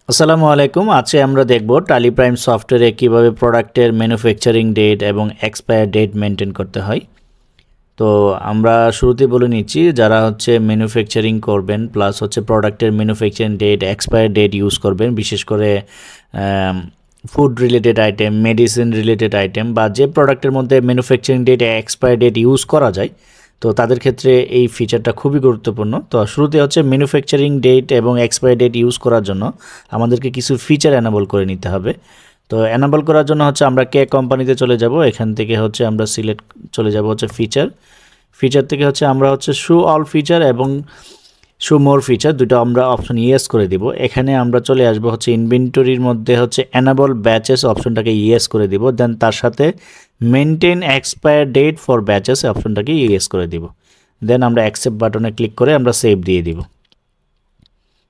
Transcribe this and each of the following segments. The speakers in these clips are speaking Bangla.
আসসালামু আলাইকুম। আজকে আমরা দেখব টালি প্রাইম সফটওয়্যারে কিভাবে প্রোডাক্টের ম্যানুফ্যাকচারিং ডেট এবং এক্সপায়ার ডেট মেনটেন করতে হয়। তো আমরা শুরুতেই বলে নিচ্ছি, যারা হচ্ছে ম্যানুফ্যাকচারিং করবেন প্লাস হচ্ছে প্রোডাক্টের manufacturing date expire date use করবেন, বিশেষ করে food related item, medicine related item বা যে প্রোডাক্টের মধ্যে manufacturing date expire date use করা যায়, তো তাদের ক্ষেত্রে এই ফিচারটা খুবই গুরুত্বপূর্ণ। তো শুরুতে হচ্ছে ম্যানুফ্যাকচারিং ডেট এবং এক্সপায়ার ডেট ইউজ করার জন্য আমাদেরকে কিছু ফিচার এনাবল করে নিতে হবে। তো এনাবল করার জন্য হচ্ছে আমরা কে কোম্পানিতে চলে যাব, এখান থেকে হচ্ছে আমরা সিলেক্ট চলে যাব হচ্ছে ফিচার থেকে হচ্ছে আমরা হচ্ছে শো অল ফিচার এবং শো মোর ফিচার দুটো আমরা অপশন ইয়েস করে দিব। এখানে আমরা চলে আসবো হচ্ছে ইনভেন্টরির মধ্যে হচ্ছে এনাবল ব্যাচেস অপশনটাকে ইয়েস করে দিব, দেন তার সাথে maintain expire date for batches অপশনটাকে ইয়েস করে দিব। দেন আমরা অ্যাকসেপ্ট বাটনে ক্লিক করে আমরা সেভ দিয়ে দিব।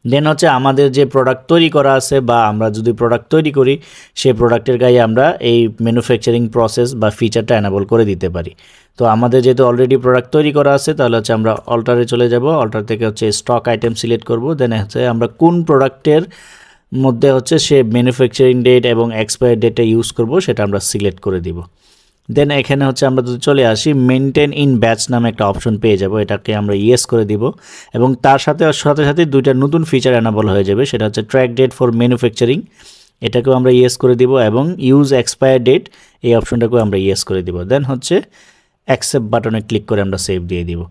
দেন হচ্ছে আমাদের যে প্রোডাক্ট তৈরি করা আছে বা আমরা যদি প্রোডাক্ট তৈরি করি, সেই প্রোডাক্টের গায়ে আমরা এই ম্যানুফ্যাকচারিং প্রসেস বা ফিচারটা এনাবল করে দিতে পারি। তো আমাদের যেহেতু অলরেডি প্রোডাক্ট তৈরি করা আছে, তাহলে হচ্ছে আমরা অল্টারে চলে যাব। অল্টার থেকে হচ্ছে স্টক আইটেম সিলেক্ট করব। দেন হচ্ছে আমরা কোন প্রোডাক্টের মধ্যে হচ্ছে সে ম্যানুফ্যাকচারিং ডেট এবং এক্সপায়ার ডেটটা ইউজ করব সেটা আমরা সিলেক্ট করে দিব। দেন এখানে হচ্ছে আমরা যদি চলে আসি, মেনটেন ইন ব্যাচ নামে একটা অপশন পেয়ে যাব, এটাকে আমরা ইয়েস করে দিব এবং তার সাথে সাথে দুইটা নতুন ফিচার এনাবল হয়ে যাবে, সেটা হচ্ছে ট্র্যাক ডেট ফর ম্যানুফ্যাকচারিং, এটাকেও আমরা ইয়েস করে দিব এবং ইউজ এক্সপায়ার ডেট এই অপশনটাকেও আমরা ইয়েস করে দিব। দেন হচ্ছে অ্যাকসেপ্ট বাটনে ক্লিক করে আমরা সেভ দিয়ে দিব।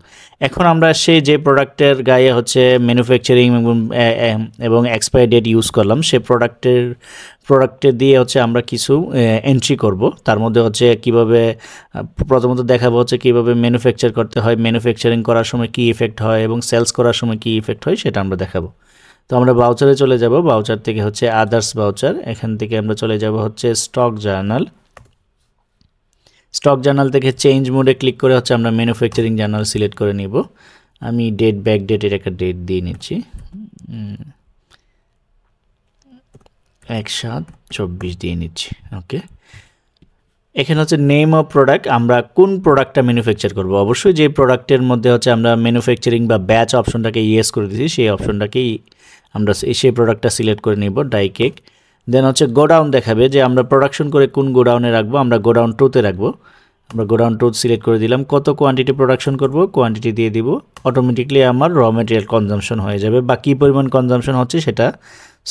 এখন আমরা সেই যে প্রোডাক্টের গায়ে হচ্ছে ম্যানুফ্যাকচারিং এবং এক্সপায়ার ডেট ইউজ করলাম, সে প্রোডাক্টের দিয়ে হচ্ছে আমরা কিছু এন্ট্রি করব। তার মধ্যে হচ্ছে কিভাবে প্রথমত দেখাবো হচ্ছে কিভাবে ম্যানুফ্যাকচার করতে হয়, ম্যানুফ্যাকচারিং করার সময় কী ইফেক্ট হয় এবং সেলস করার সময় কী ইফেক্ট হয় সেটা আমরা দেখাবো। তো আমরা বাউচারে চলে যাব। বাউচার থেকে হচ্ছে আদার্স বাউচার, এখান থেকে আমরা চলে যাব হচ্ছে স্টক জার্নাল থেকে চেঞ্জ মোডে ক্লিক করে হচ্ছে আমরা ম্যানুফ্যাকচারিং জার্নাল সিলেক্ট করে নিব। আমি ডেট ব্যাক ডেটের একটা ডেট দিয়ে নিচ্ছি, 1/7/24 দিয়ে নিচ্ছি। ওকে, এখানে হচ্ছে নেম অফ প্রোডাক্ট, আমরা কোন প্রোডাক্টটা ম্যানুফ্যাকচার করব। অবশ্যই যে প্রোডাক্টের মধ্যে হচ্ছে আমরা ম্যানুফ্যাকচারিং বা ব্যাচ অপশনটাকে ইয়েস করে দিয়েছি, সেই অপশনটাকেই আমরা সেই প্রোডাক্টটা সিলেক্ট করে নিব, ডাই কেক। দেন হচ্ছে গোডাউন দেখাবে যে আমরা প্রোডাকশন করে কোন গোডাউনে রাখবো, আমরা গোডাউন 2তে রাখবো। আমরা গোডাউন 2 সিলেক্ট করে দিলাম। কত কোয়ান্টিটি প্রোডাকশন করব, কোয়ান্টিটি দিয়ে দিব। অটোমেটিকলি আমার র মেটেরিয়াল কনজামশন হয়ে যাবে বা কী পরিমাণ কনজামশন হচ্ছে সেটা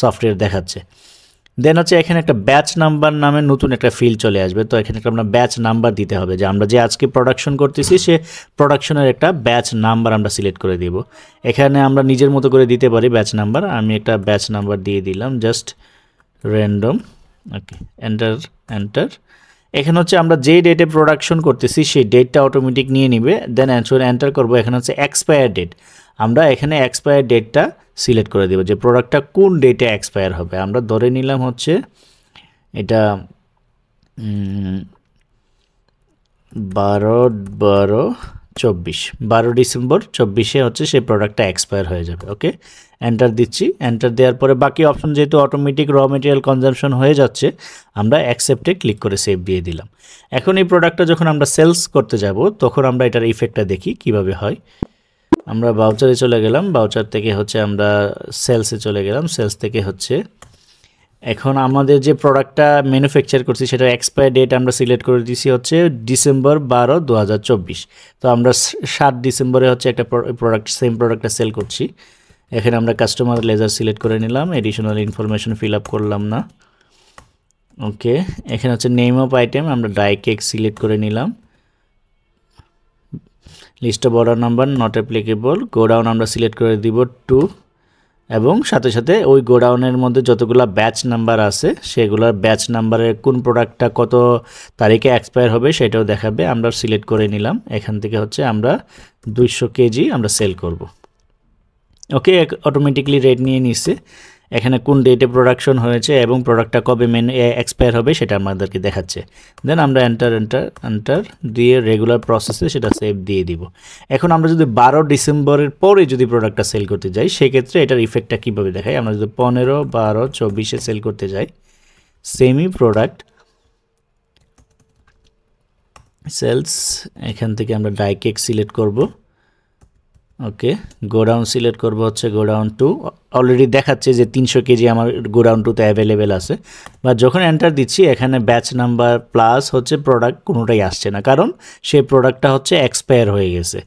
সফটওয়্যার দেখাচ্ছে। দেন হচ্ছে এখানে একটা ব্যাচ নাম্বার নামে নতুন একটা ফিল্ড চলে আসবে। তো এখানে একটা আমরা ব্যাচ নাম্বার দিতে হবে, যে আমরা যে আজকে প্রোডাকশন করতেছি সে প্রোডাকশনের একটা ব্যাচ নাম্বার আমরা সিলেক্ট করে দিব। এখানে আমরা নিজের মতো করে দিতে পারি ব্যাচ নাম্বার। আমি একটা ব্যাচ নাম্বার দিয়ে দিলাম, জাস্ট র্যান্ডম। ওকে, এন্টার। এখানে হচ্ছে আমরা যে ডেটে প্রোডাকশন করতেছি সেই ডেটটা অটোমেটিক নিয়ে নিবে। দেন এন্টার করবো। এখানে হচ্ছে এক্সপায়ার ডেট, আমরা এখানে এক্সপায়ার ডেটটা সিলেক্ট করে দেবো, যে প্রোডাক্টটা কোন ডেটে এক্সপায়ার হবে। আমরা ধরে নিলাম হচ্ছে এটা 12 ডিসেম্বর 24 হচ্ছে সেই প্রোডাক্টটা এক্সপায়ার হয়ে যাবে। ওকে, এন্টার দিচ্ছি। এন্টার দেওয়ার পরে বাকি অপশন যেহেতু অটোমেটিক র মেটেরিয়াল কনজামশন হয়ে যাচ্ছে, আমরা অ্যাকসেপ্টে ক্লিক করে সেভ দিয়ে দিলাম। এখন এই প্রোডাক্টটা যখন আমরা সেলস করতে যাব, তখন আমরা এটার ইফেক্টটা দেখি কিভাবে হয়। আমরা বাউচারে চলে গেলাম, বাউচার থেকে হচ্ছে আমরা সেলসে চলে গেলাম, সেলস থেকে হচ্ছে এখন আমাদের যে প্রোডাক্টটা ম্যানুফ্যাকচার করছি সেটা এক্সপায়ার ডেট আমরা সিলেক্ট করে দিয়েছি হচ্ছে ডিসেম্বর 12, 2024। তো আমরা 7 ডিসেম্বরে হচ্ছে একটা সেম প্রোডাক্টটা সেল করছি। এখানে আমরা কাস্টমার লেজার সিলেক্ট করে নিলাম, এডিশনাল ইনফরমেশন ফিল আপ করলাম না। ওকে, এখানে হচ্ছে নেম অফ আইটেম, আমরা ডাই কেক সিলেক্ট করে নিলাম। List of order number not applicable. Godown আমরা সিলেক্ট করে দিব 2 এবং সাথে সাথে ওই গোডাউনের মধ্যে যতগুলো ব্যাচ নাম্বার আছে সেগুলোর ব্যাচ নাম্বারের কোন প্রোডাক্টটা কত তারিখে এক্সপায়ার হবে সেটাও দেখাবে। আমরা সিলেক্ট করে নিলাম। এখান থেকে হচ্ছে আমরা 200 কেজি আমরা সেল করব। ওকে, অটোমেটিকলি রেট নিয়ে নিচ্ছে। এখানে কোন ডেটে প্রোডাকশন হয়েছে এবং প্রোডাক্টটা কবে এক্সপায়ার হবে সেটা আমাদেরকে দেখাচ্ছে। দেন আমরা এন্টার দিয়ে রেগুলার প্রসেসে সেটা সেভ দিয়ে দিব। এখন আমরা যদি 12 ডিসেম্বরের পরে যদি প্রোডাক্টটা সেল করতে যাই, সেক্ষেত্রে এটার ইফেক্টটা কীভাবে দেখায়। আমরা যদি 15, 12, 24 সেল করতে যাই, সেমি প্রোডাক্ট সেলস, এখান থেকে আমরা ডাই কেক সিলেক্ট করব। ওকে, গোডাউন সিলেক্ট করব হচ্ছে গোডাউন 2। অলরেডি দেখাচ্ছে যে 300 কেজি আমার গোডাউন 2তে অ্যাভেলেবেল আছে, বা যখন এন্টার দিচ্ছি এখানে ব্যাচ নাম্বার প্লাস হচ্ছে প্রোডাক্ট কোনোটাই আসছে না, কারণ সেই প্রোডাক্টটা হচ্ছে এক্সপায়ার হয়ে গেছে।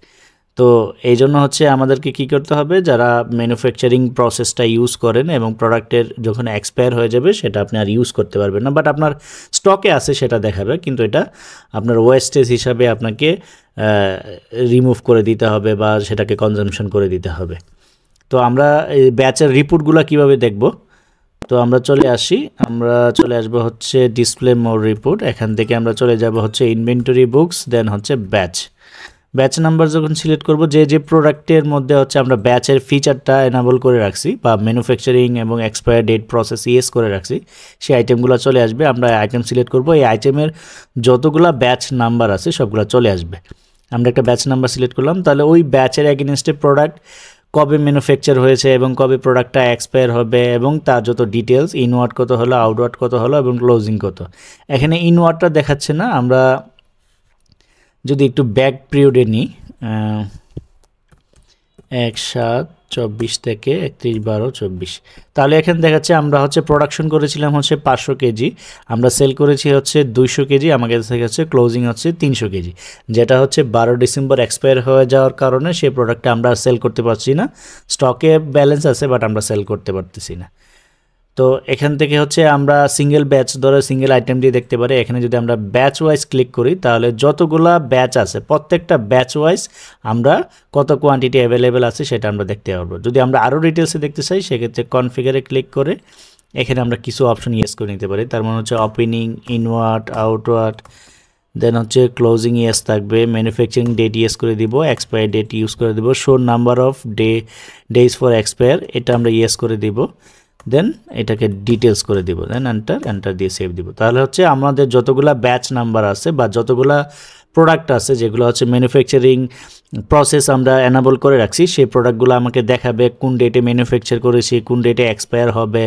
তো এই জন্য হচ্ছে আমাদেরকে কি করতে হবে, যারা ম্যানুফ্যাকচারিং প্রসেসটা ইউজ করেন এবং প্রোডাক্টের যখন এক্সপায়ার হয়ে যাবে সেটা আপনি আর ইউজ করতে পারবেন না, বাট আপনার স্টকে আছে সেটা দেখাবে, কিন্তু এটা আপনার ওয়েস্টেজ হিসাবে আপনাকে রিমুভ করে দিতে হবে বা সেটাকে কনজামশন করে দিতে হবে। তো আমরা এই ব্যাচের রিপোর্টগুলো কিভাবে দেখব, তো আমরা চলে আসবো হচ্ছে ডিসপ্লে মোর রিপোর্ট। এখান থেকে আমরা চলে যাব হচ্ছে ইনভেন্টরি বুকস, দেন হচ্ছে ব্যাচ নাম্বার যখন সিলেক্ট করব, যে প্রোডাক্টের মধ্যে হচ্ছে আমরা ব্যাচের ফিচারটা এনাবল করে রাখছি বা ম্যানুফ্যাকচারিং এবং এক্সপায়ার ডেট প্রসেস ইয়েস করে রাখছি, সেই আইটেমগুলো চলে আসবে। আমরা আইটেম সিলেক্ট করব, এই আইটেমের যতগুলো ব্যাচ নাম্বার আছে সবগুলো চলে আসবে। আমরা একটা ব্যাচ নাম্বার সিলেক্ট করলাম, তাহলে ওই ব্যাচের এগেনস্টে প্রোডাক্ট কবে ম্যানুফ্যাকচার হয়েছে এবং কবে প্রোডাক্টটা এক্সপায়ার হবে এবং তার যত ডিটেলস, ইনওয়ার্ড কত হলো, আউটওয়ার্ড কত হলো এবং ক্লোজিং কত। এখানে ইনওয়ার্ডটা দেখাচ্ছে না, আমরা যদি একটু ব্যাক পিরিয়ডে নিই 1/7/24 থেকে 31/12/24, তাহলে এখানে দেখাচ্ছে আমরা হচ্ছে প্রোডাকশন করেছিলাম হচ্ছে 500 কেজি, আমরা সেল করেছি হচ্ছে 200 কেজি, আমাদের কাছে হচ্ছে ক্লোজিং হচ্ছে 300 কেজি, যেটা হচ্ছে 12 ডিসেম্বর এক্সপায়ার হয়ে যাওয়ার কারণে সেই প্রোডাক্টটা আমরা সেল করতে পারছি না। স্টকে ব্যালেন্স আছে বাট আমরা সেল করতে পারতেছি না। তো এখান থেকে হচ্ছে আমরা সিঙ্গেল ব্যাচ ধরে সিঙ্গেল আইটেম দিয়ে দেখতে পারি। এখানে যদি আমরা ব্যাচ ওয়াইজ ক্লিক করি তাহলে যতগুলা ব্যাচ আছে প্রত্যেকটা ব্যাচ ওয়াইজ আমরা কত কোয়ান্টিটি অ্যাভেলেবেল আছে সেটা আমরা দেখতে পারবো। যদি আমরা আরও ডিটেলসে দেখতে চাই সেক্ষেত্রে কনফিগারে ক্লিক করে এখানে আমরা কিছু অপশন ইয়েস করে নিতে পারি। তার মানে হচ্ছে ওপেনিং, ইনওয়ার্ড, আউটওয়ার্ড, দেন হচ্ছে ক্লোজিং ইয়েস থাকবে, ম্যানুফ্যাকচারিং ডেট ইয়েস করে দিব, এক্সপায়ার ডেট ইউজ করে দিব, show number of days for expire এটা আমরা ইয়েস করে দিব, দেন এটাকে ডিটেলস করে দিব, দেন এন্টার দিয়ে সেভ দিব। তাহলে হচ্ছে আমাদের যতগুলা ব্যাচ নাম্বার আছে বা যতগুলা প্রোডাক্ট আছে যেগুলো হচ্ছে ম্যানুফ্যাকচারিং প্রসেস আমরা এনাবল করে রাখছি, সেই প্রোডাক্টগুলো আমাকে দেখাবে কোন ডেটে ম্যানুফ্যাকচার করেছি, কোন ডেটে এক্সপায়ার হবে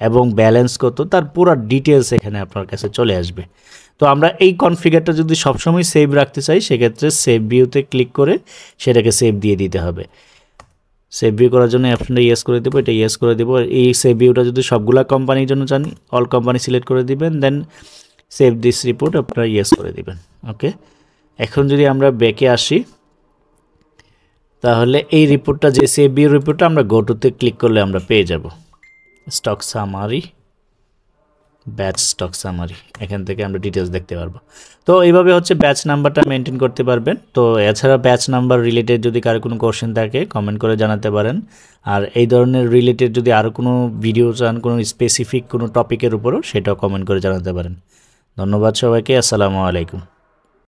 এবং ব্যালেন্স কত, তার পুরো ডিটেলস এখানে আপনার কাছে চলে আসবে। তো আমরা এই কনফিগারটা যদি সবসময় সেভ রাখতে চাই সেক্ষেত্রে সেভ ভিউতে ক্লিক করে সেটাকে সেভ দিয়ে দিতে হবে। সেভ ভিউ করার জন্য অপশনটা ইয়েস করে দেবো, এটা ইয়েস করে দেবো। এই সেভ ভিউটা যদি সবগুলা কোম্পানির জন্য চান অল কোম্পানি সিলেক্ট করে দিবেন, দেন সেভ দিস রিপোর্ট আপনারা ইয়েস করে দিবেন। ওকে, এখন যদি আমরা ব্যাকে আসি তাহলে এই রিপোর্টটা যে সেভ ভিউ রিপোর্টটা আমরা গো টুতে ক্লিক করলে আমরা পেয়ে যাব। Stock summary, batch stock summary, এখান থেকে আমরা ডিটেলস দেখতে পারবো। তো এইভাবে হচ্ছে ব্যাচ নাম্বারটা মেনটেন করতে পারবেন। তো এছাড়া ব্যাচ নাম্বার রিলেটেড যদি কারো কোনো কোশ্চেন থাকে কমেন্ট করে জানাতে পারেন। আর এই ধরনের রিলেটেড যদি আরও কোনো ভিডিও চান কোনো স্পেসিফিক কোনো টপিকের উপরও সেটাও কমেন্ট করে জানাতে পারেন। ধন্যবাদ সবাইকে, আসসালামু আলাইকুম।